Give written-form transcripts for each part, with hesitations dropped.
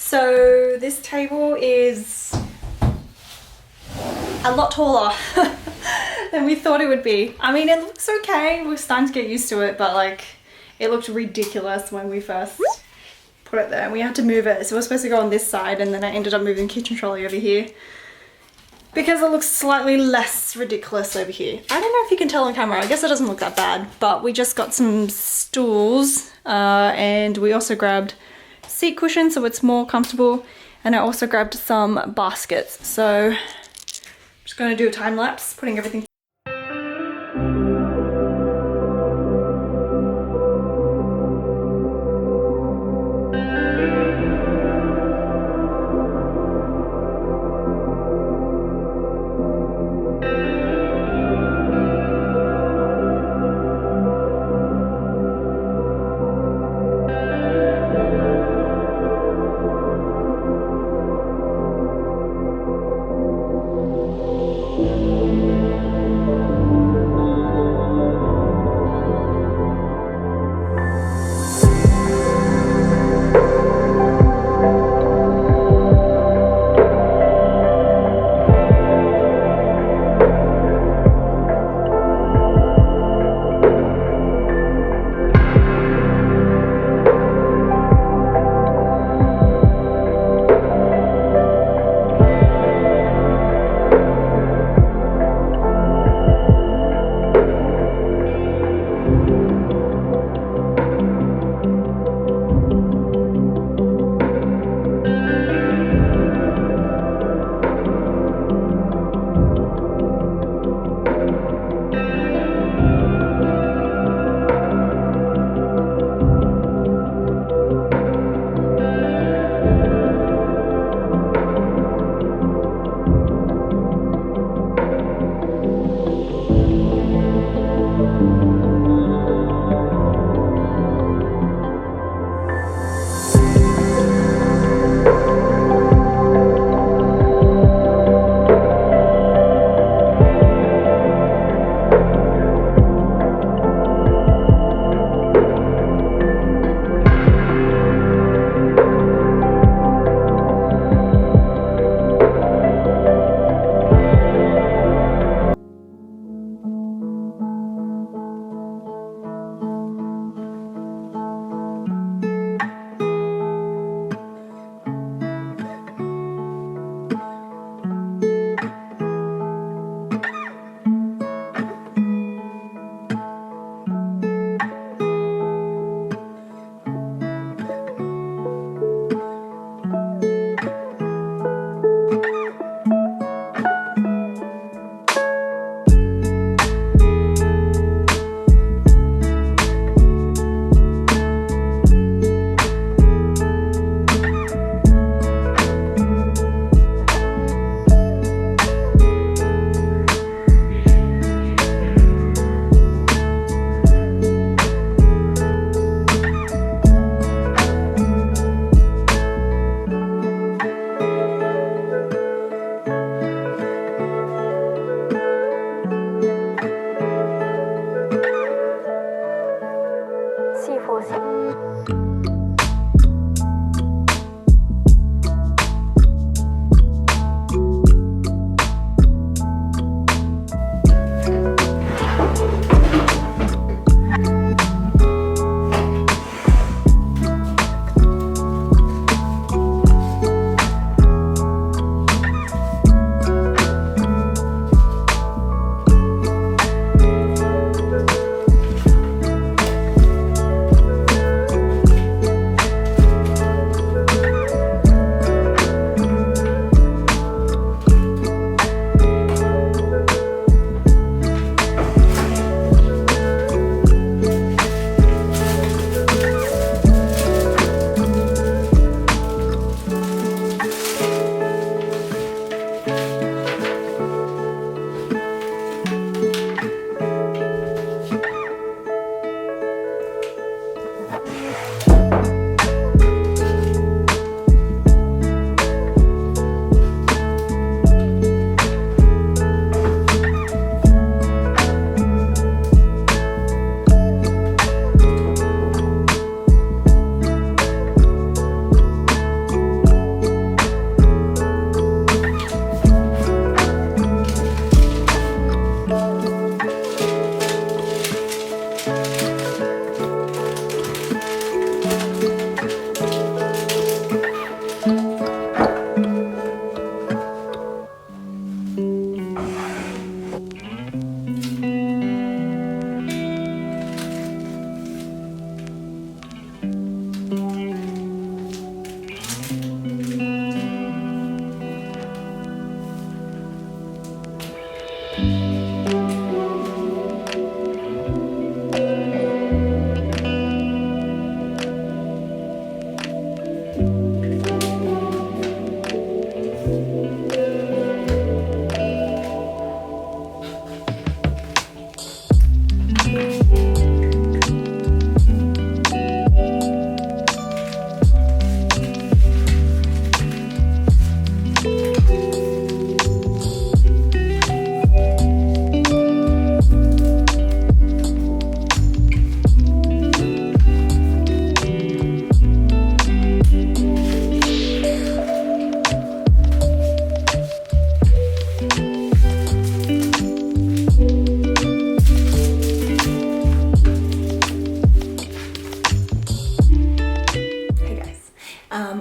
So this table is a lot taller than we thought it would be. I mean, it looks okay. We're starting to get used to it, but like it looked ridiculous when we first put it there. We had to move it. So we're supposed to go on this side, and then I ended up moving the kitchen trolley over here because it looks slightly less ridiculous over here. I don't know if you can tell on camera. I guess it doesn't look that bad, but we just got some stools and we also grabbed seat cushions so it's more comfortable, and I also grabbed some baskets. So I'm just going to do a time lapse putting everything.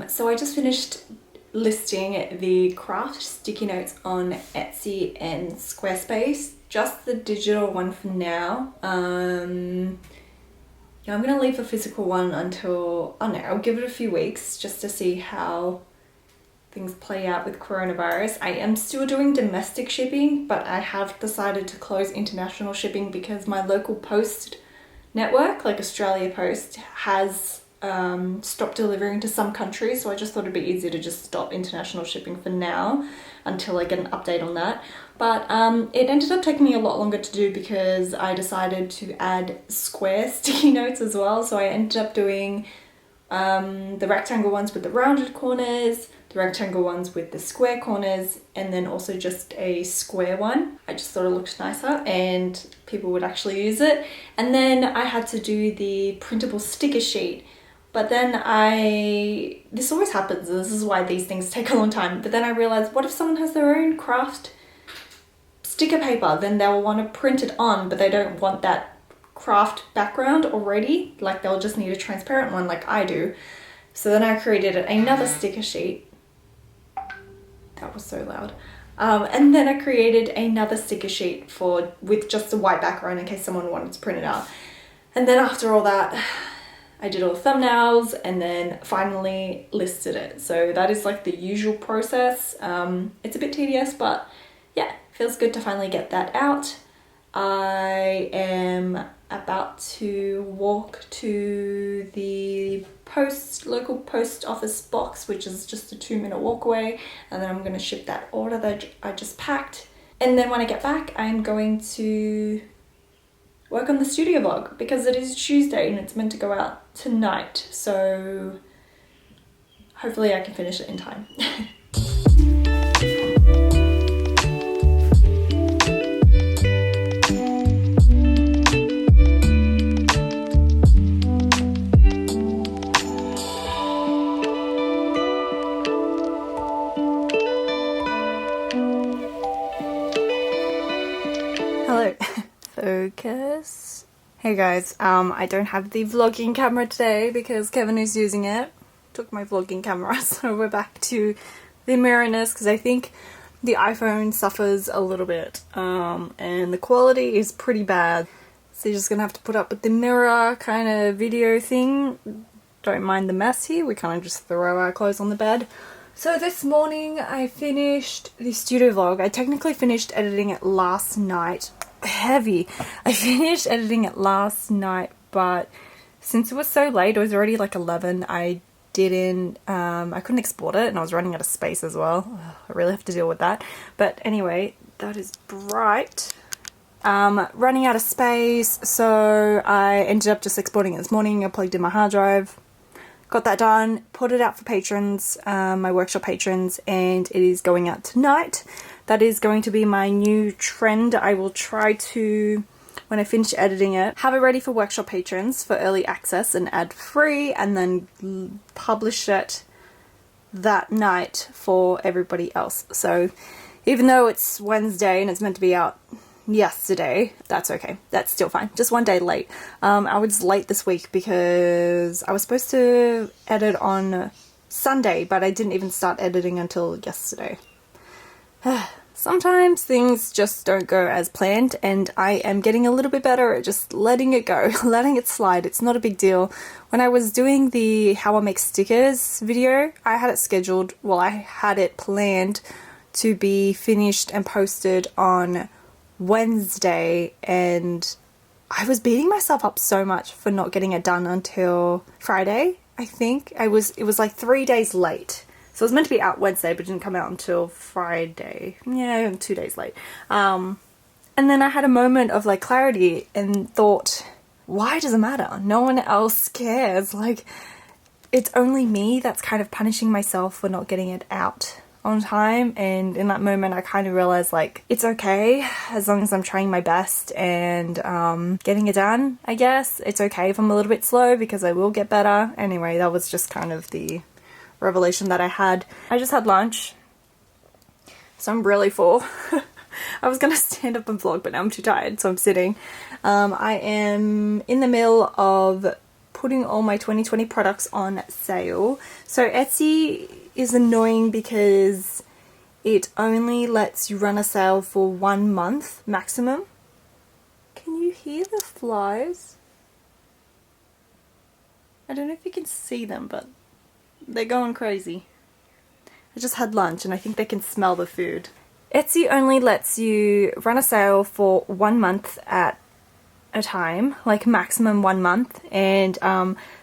So I just finished listing the craft sticky notes on Etsy and Squarespace, just the digital one for now. Yeah, I'm gonna leave the physical one until, I don't know, I'll give it a few weeks just to see how things play out with coronavirus. I am still doing domestic shipping, but I have decided to close international shipping because my local post network, like Australia Post, has stopped delivering to some countries, so I just thought it'd be easier to just stop international shipping for now until I get an update on that. But it ended up taking me a lot longer to do because I decided to add square sticky notes as well. So I ended up doing the rectangle ones with the rounded corners, the rectangle ones with the square corners, and then also just a square one. I just thought it looked nicer and people would actually use it. And then I had to do the printable sticker sheet. But then this always happens, and this is why these things take a long time. But then I realized, what if someone has their own craft sticker paper? Then they'll want to print it on, but they don't want that craft background already. Like, they'll just need a transparent one like I do. So then I created another sticker sheet. That was so loud. And then I created another sticker sheet with just a white background in case someone wanted to print it out. And then after all that, I did all the thumbnails and then finally listed it. So that is like the usual process. It's a bit tedious, but yeah, feels good to finally get that out. I am about to walk to the local post office box, which is just a 2-minute walk away, and then I'm going to ship that order that I just packed. And then when I get back, I'm going to work on the studio vlog because it is Tuesday and it's meant to go out tonight, so hopefully I can finish it in time. Hello. Focus. Hey guys, I don't have the vlogging camera today because Kevin is using it. Took my vlogging camera, so we're back to the mirrorness because I think the iPhone suffers a little bit and the quality is pretty bad. So you're just gonna have to put up with the mirror kind of video thing. Don't mind the mess here, we kind of just throw our clothes on the bed. So this morning I finished the studio vlog. I technically finished editing it last night. Heavy. I finished editing it last night, but since it was so late, it was already like 11, I couldn't export it and I was running out of space as well. I really have to deal with that. But anyway, that is bright. Running out of space, so I ended up just exporting it this morning. I plugged in my hard drive, got that done, put it out for patrons, my workshop patrons, and it is going out tonight. That is going to be my new trend. I will try to, when I finish editing it, have it ready for workshop patrons for early access and ad free, and then publish it that night for everybody else. So even though it's Wednesday and it's meant to be out yesterday, that's okay. That's still fine. Just one day late. I was late this week because I was supposed to edit on Sunday, but I didn't even start editing until yesterday. Sometimes things just don't go as planned, and I am getting a little bit better at just letting it go, letting it slide. It's not a big deal. When I was doing the how I make stickers video, I had it scheduled, well, I had it planned to be finished and posted on Wednesday, and I was beating myself up so much for not getting it done until Friday, I think. It was like 3 days late. So it was meant to be out Wednesday, but didn't come out until Friday. Yeah, 2 days late. And then I had a moment of like clarity and thought, why does it matter? No one else cares. Like, it's only me that's kind of punishing myself for not getting it out on time. And in that moment, I kind of realized like, it's okay as long as I'm trying my best and getting it done, I guess. It's okay if I'm a little bit slow because I will get better. Anyway, that was just kind of the revelation that I had. I just had lunch, so I'm really full. I was gonna stand up and vlog, but now I'm too tired, so I'm sitting. I am in the middle of putting all my 2020 products on sale. So Etsy is annoying because it only lets you run a sale for 1 month maximum. Can you hear the flies? I don't know if you can see them, but they're going crazy. I just had lunch and I think they can smell the food. Etsy only lets you run a sale for 1 month at a time, like maximum 1 month, and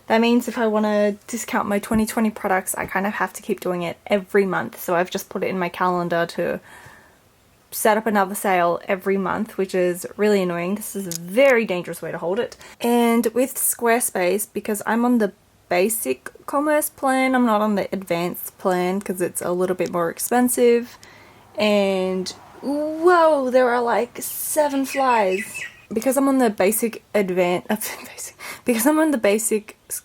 that means if I want to discount my 2020 products, I kind of have to keep doing it every month. So I've just put it in my calendar to set up another sale every month, which is really annoying. This is a very dangerous way to hold it. And with Squarespace, because I'm on the basic commerce plan, I'm not on the advanced plan because it's a little bit more expensive. And whoa, there are like 7 flies. Because I'm on the basic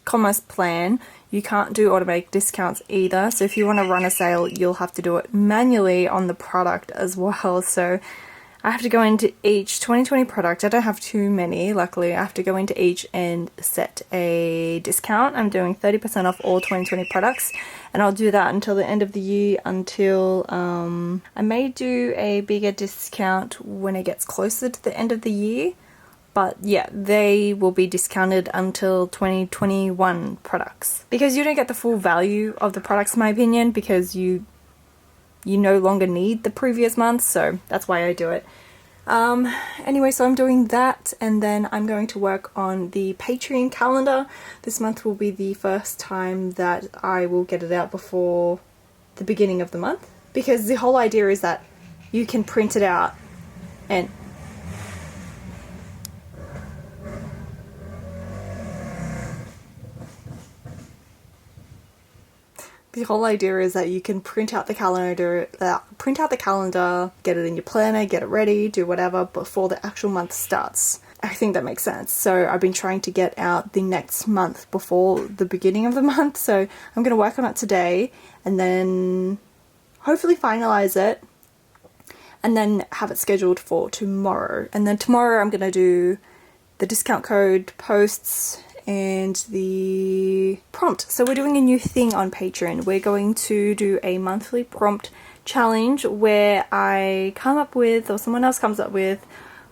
commerce plan, you can't do automatic discounts either. So if you want to run a sale, you'll have to do it manually on the product as well. So I have to go into each 2020 product. I don't have too many, luckily. I have to go into each and set a discount. I'm doing 30% off all 2020 products, and I'll do that until the end of the year, until I may do a bigger discount when it gets closer to the end of the year. But yeah, they will be discounted until 2021 products. Because you don't get the full value of the products, in my opinion, because you no longer need the previous month, so that's why I do it. Anyway, so I'm doing that, and then I'm going to work on the Patreon calendar. This month will be the first time that I will get it out before the beginning of the month, because the whole idea is that you can print it out and the whole idea is that you can print out the calendar, get it in your planner, get it ready, do whatever before the actual month starts. I think that makes sense. So I've been trying to get out the next month before the beginning of the month. So I'm going to work on it today and then hopefully finalize it and then have it scheduled for tomorrow. And then tomorrow I'm going to do the discount code posts and the prompt. So we're doing a new thing on Patreon. We're going to do a monthly prompt challenge where I come up with, or someone else comes up with,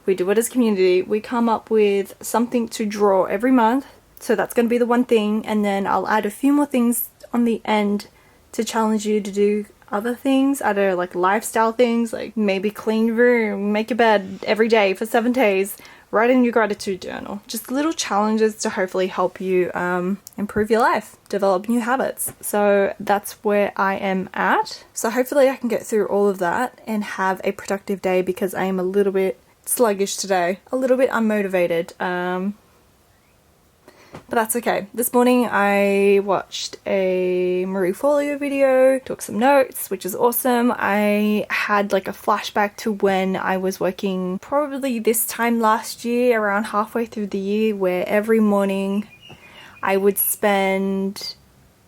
we do it as a community, we come up with something to draw every month. So that's going to be the one thing, and then I'll add a few more things on the end to challenge you to do other things, other like lifestyle things, like maybe clean your room, make your bed every day for 7 days, write in your gratitude journal. Just little challenges to hopefully help you improve your life, develop new habits. So that's where I am at. So hopefully I can get through all of that and have a productive day, because I am a little bit sluggish today, a little bit unmotivated. But that's okay. This morning I watched a Marie Forleo video, took some notes, which is awesome. I had like a flashback to when I was working probably this time last year, around halfway through the year, where every morning I would spend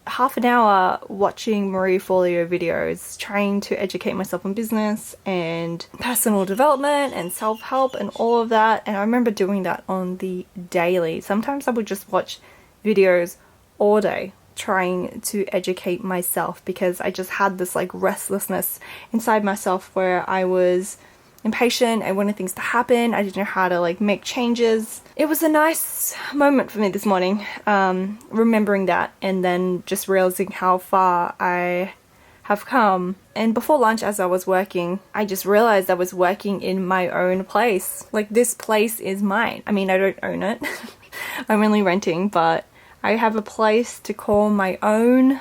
half an hour watching Marie Forleo videos, trying to educate myself on business and personal development and self-help and all of that. And I remember doing that on the daily. Sometimes I would just watch videos all day trying to educate myself, because I just had this like restlessness inside myself where I was impatient. I wanted things to happen. I didn't know how to like make changes. It was a nice moment for me this morning, remembering that, and then just realizing how far I have come. And before lunch, as I was working, I just realized I was working in my own place. Like, this place is mine. I mean, I don't own it. I'm only renting, but I have a place to call my own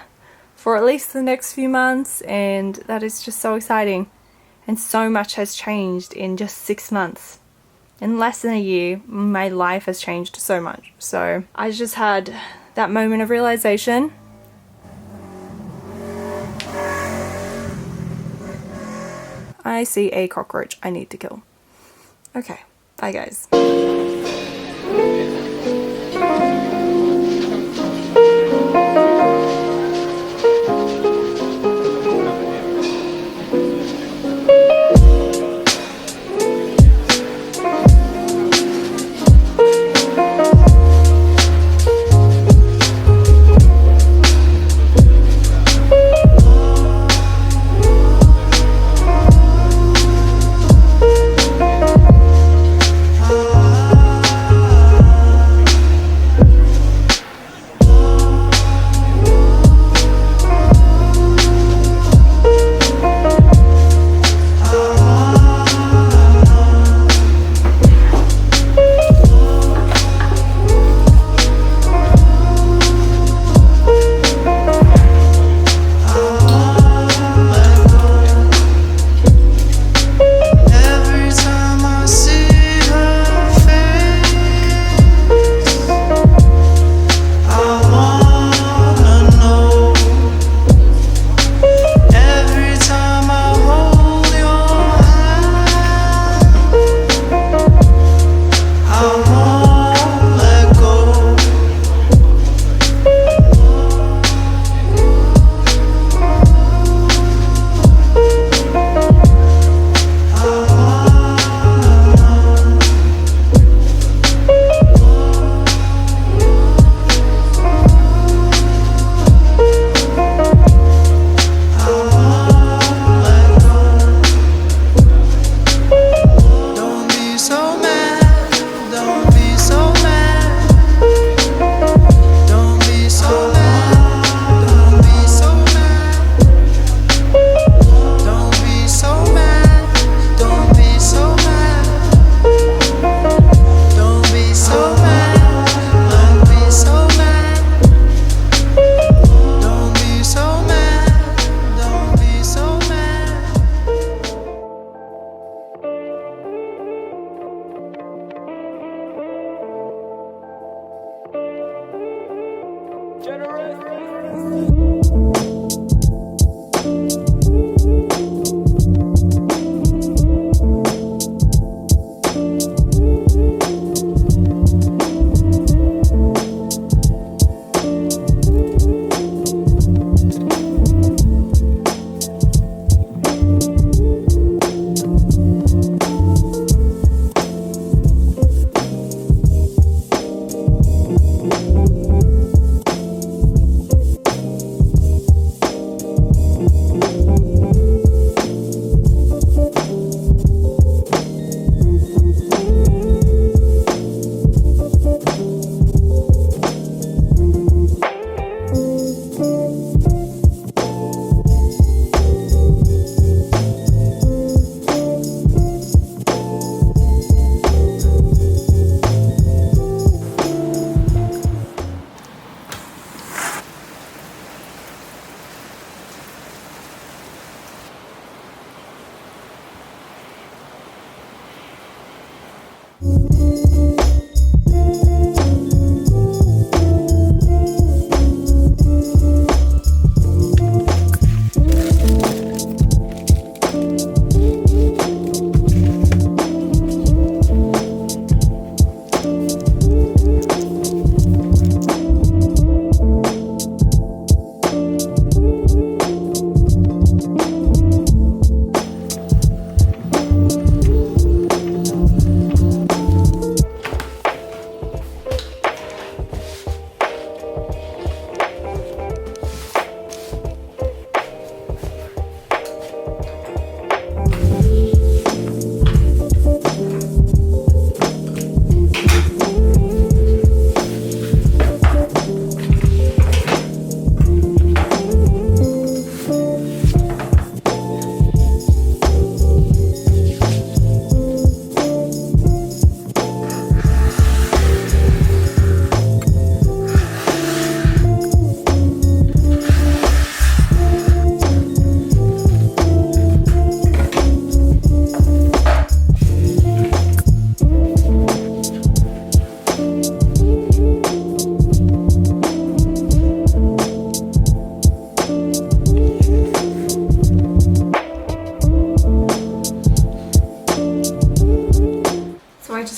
for at least the next few months, and that is just so exciting. And so much has changed in just 6 months. In less than a year, my life has changed so much. So I just had that moment of realization. I see a cockroach I need to kill. Okay, bye guys.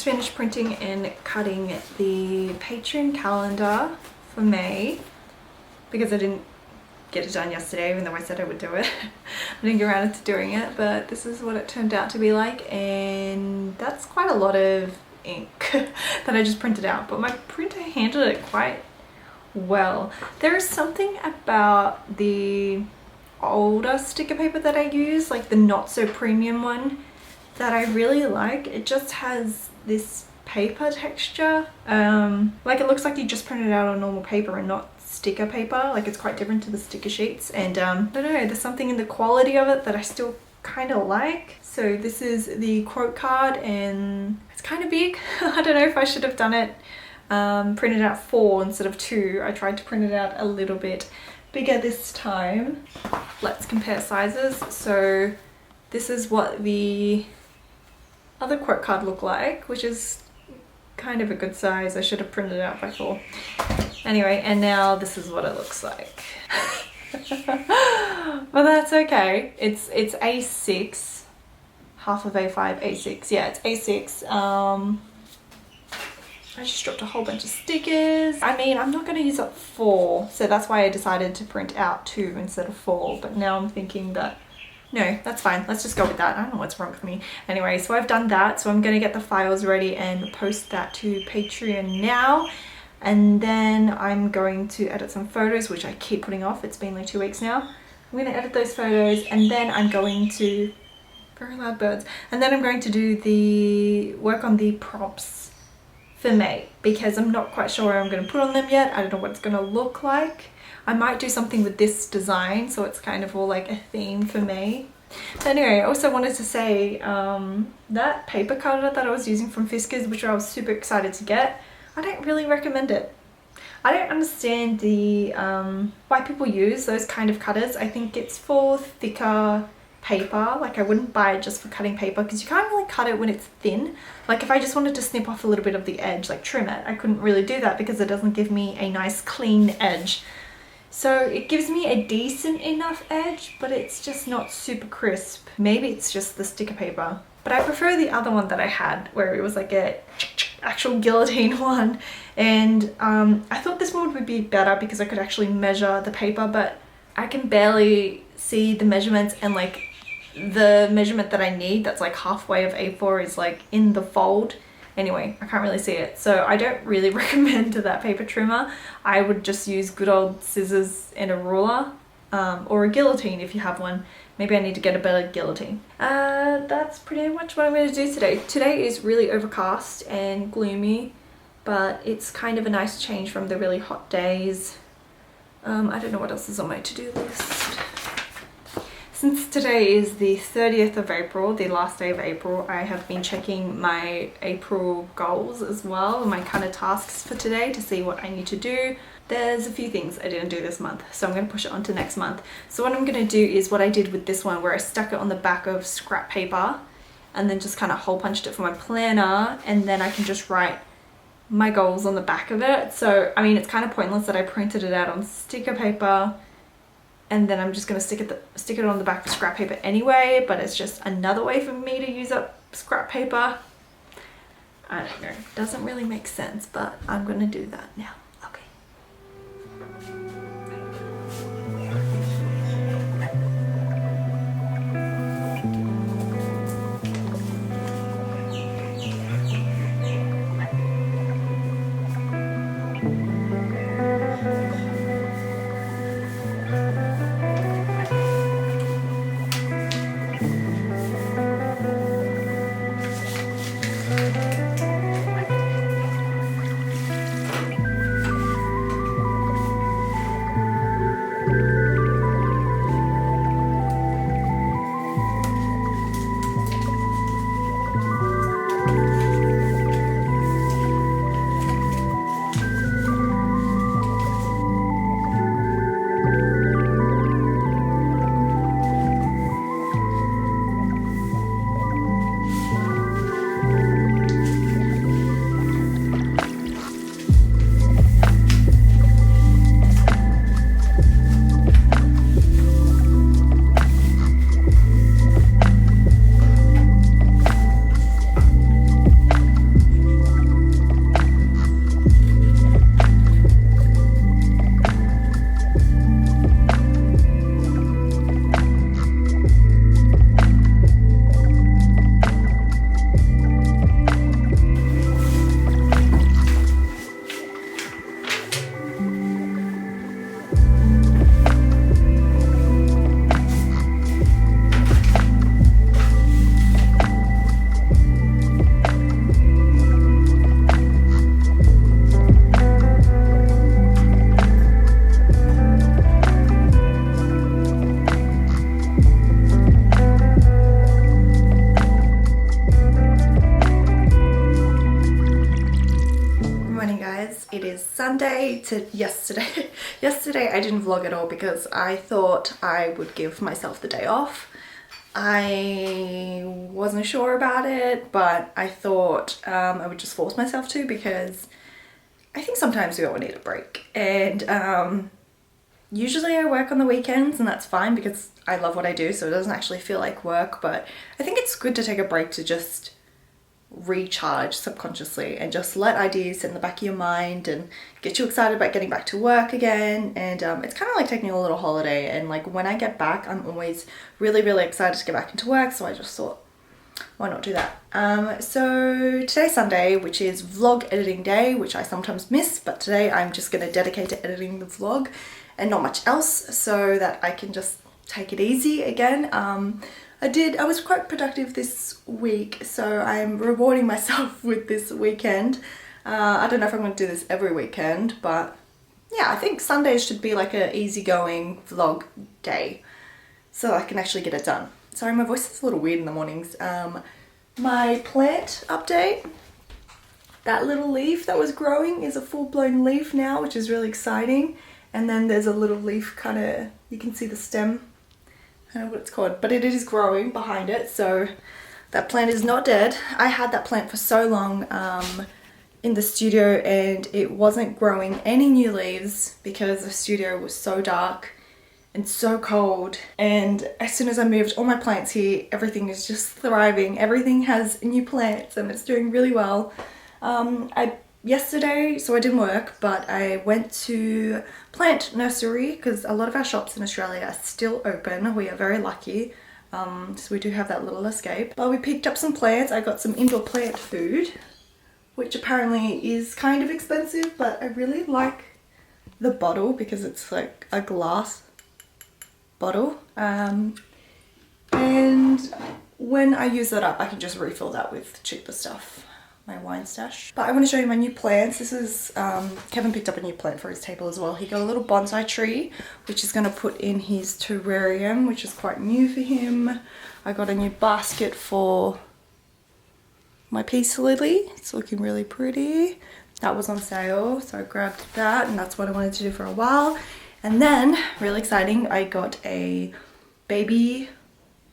Finished printing and cutting the Patreon calendar for May because I didn't get it done yesterday, even though I said I would do it. I didn't get around to doing it, but this is what it turned out to be like, and that's quite a lot of ink that I just printed out, but my printer handled it quite well. There is something about the older sticker paper that I use, like the not so premium one, that I really like. It just has this paper texture, like it looks like you just printed out on normal paper and not sticker paper. Like it's quite different to the sticker sheets, and I don't know, there's something in the quality of it that I still kind of like. So this is the quote card, and it's kind of big. I don't know if I should have done it printed out 4 instead of 2. I tried to print it out a little bit bigger this time. Let's compare sizes. So this is what the other quote card look like, which is kind of a good size. I should have printed it out by 4. Anyway, and now this is what it looks like. But that's okay. It's A6, half of A5, A6. Yeah, it's A6. I just dropped a whole bunch of stickers. I mean, I'm not going to use up 4, so that's why I decided to print out 2 instead of 4. But now I'm thinking that no, that's fine. Let's just go with that. I don't know what's wrong with me. Anyway, so I've done that. So I'm going to get the files ready and post that to Patreon now. And then I'm going to edit some photos, which I keep putting off. It's been like 2 weeks now. I'm going to edit those photos, and then I'm going to, very loud birds, and then I'm going to do the work on the prompts for May, because I'm not quite sure where I'm going to put on them yet. I don't know what it's going to look like. I might do something with this design, so it's kind of all like a theme for May. But anyway, I also wanted to say that paper cutter that I was using from Fiskars, which I was super excited to get, I don't really recommend it. I don't understand the why people use those kind of cutters. I think it's for thicker paper. Like I wouldn't buy it just for cutting paper, because you can't really cut it when it's thin. Like if I just wanted to snip off a little bit of the edge, like trim it, I couldn't really do that because it doesn't give me a nice clean edge. So it gives me a decent enough edge, but it's just not super crisp. Maybe it's just the sticker paper. But I prefer the other one that I had, where it was like a actual guillotine one. And I thought this one would be better because I could actually measure the paper, but I can barely see the measurements, and like the measurement that I need, that's like halfway of A4, is like in the fold. Anyway, I can't really see it, so I don't really recommend that paper trimmer. I would just use good old scissors and a ruler, or a guillotine if you have one. Maybe I need to get a better guillotine. That's pretty much what I'm going to do today. Today is really overcast and gloomy, but it's kind of a nice change from the really hot days. I don't know what else is on my to-do list. Since today is the 30th of April, the last day of April, I have been checking my April goals as well, my kind of tasks for today, to see what I need to do. There's a few things I didn't do this month, so I'm going to push it on to next month. So what I'm going to do is what I did with this one, where I stuck it on the back of scrap paper, and then just kind of hole punched it for my planner, and then I can just write my goals on the back of it. So I mean, it's kind of pointless that I printed it out on sticker paper and then I'm just going to stick it on the back of scrap paper anyway, but it's just another way for me to use up scrap paper. I don't know, doesn't really make sense, but I'm going to do that now. Okay. It is Sunday to yesterday. Yesterday I didn't vlog at all because I thought I would give myself the day off. I wasn't sure about it, but I thought I would just force myself to, because I think sometimes we all need a break. And usually I work on the weekends, and that's fine because I love what I do, so it doesn't actually feel like work. But I think it's good to take a break to just recharge subconsciously and just let ideas sit in the back of your mind and get you excited about getting back to work again. And it's kind of like taking a little holiday, and like when I get back I'm always really excited to get back into work, so I just thought, why not do that? So today's Sunday, which is vlog editing day, which I sometimes miss, but today I'm just going to dedicate to editing the vlog and not much else, so that I can just take it easy again. I was quite productive this week, so I'm rewarding myself with this weekend. I don't know if I'm going to do this every weekend, but yeah, I think Sundays should be like an easygoing vlog day, so I can actually get it done. Sorry, my voice is a little weird in the mornings. My plant update, that little leaf that was growing is a full-blown leaf now, which is really exciting. And then there's a little leaf kind of, you can see the stem, I don't know what it's called, but it is growing behind it, so that plant is not dead. I had that plant for so long in the studio, and it wasn't growing any new leaves because the studio was so dark and so cold. And as soon as I moved all my plants here, everything is just thriving. Everything has new plants and it's doing really well. Yesterday, so I didn't work, but I went to Plant Nursery because a lot of our shops in Australia are still open. We are very lucky, so we do have that little escape. But we picked up some plants. I got some indoor plant food, which apparently is kind of expensive, but I really like the bottle because it's like a glass bottle. And when I use that up, I can just refill that with cheaper stuff. My wine stash. But I want to show you my new plants. This is, Kevin picked up a new plant for his table as well. He got a little bonsai tree, which he's going to put in his terrarium, which is quite new for him. I got a new basket for my peace lily. It's looking really pretty. That was on sale, so I grabbed that, and that's what I wanted to do for a while. And then, really exciting, I got a baby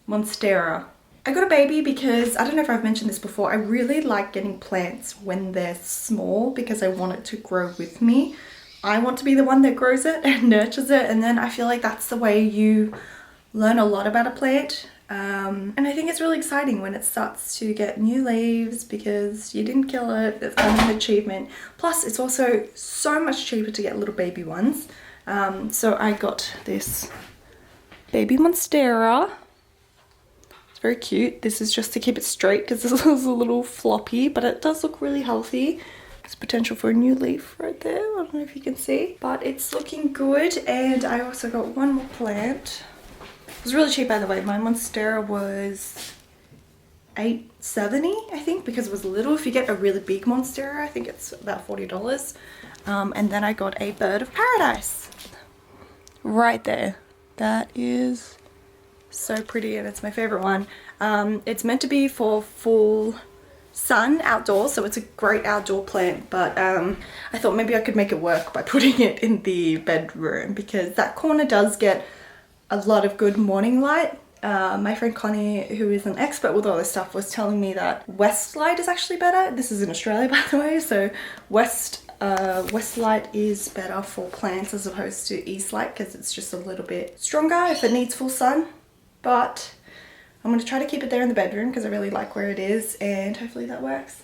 monstera I got a baby because, I don't know if I've mentioned this before, I really like getting plants when they're small because I want it to grow with me. I want to be the one that grows it and nurtures it, and then I feel like that's the way you learn a lot about a plant. And I think it's really exciting when it starts to get new leaves because you didn't kill it. It's kind of an achievement. Plus it's also so much cheaper to get little baby ones. So I got this baby monstera. It's very cute. This is just to keep it straight because this is a little floppy, but it does look really healthy. There's potential for a new leaf right there. I don't know if you can see, but it's looking good. And I also got one more plant. It was really cheap, by the way. My monstera was $8.70, I think, because it was little. If you get a really big monstera, I think it's about $40. And then I got a bird of paradise right there. That is so pretty, and it's my favorite one. It's meant to be for full sun outdoors, so it's a great outdoor plant, but I thought maybe I could make it work by putting it in the bedroom because that corner does get a lot of good morning light. My friend Connie, who is an expert with all this stuff, was telling me that west light is actually better. This is in Australia, by the way, so west light is better for plants as opposed to east light because it's just a little bit stronger if it needs full sun. But I'm going to try to keep it there in the bedroom because I really like where it is, and hopefully that works.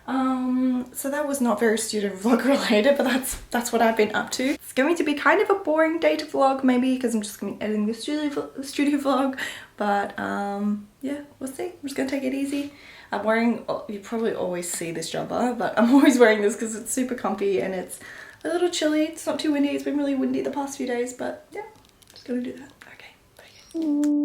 So that was not very student vlog related, but that's what I've been up to. It's going to be kind of a boring day to vlog maybe because I'm just going to be editing the studio vlog, but yeah, we'll see. I'm just going to take it easy. I'm wearing, you probably always see this jumper, but I'm always wearing this because it's super comfy and it's a little chilly. It's not too windy. It's been really windy the past few days, but yeah, just going to do that. Okay, bye.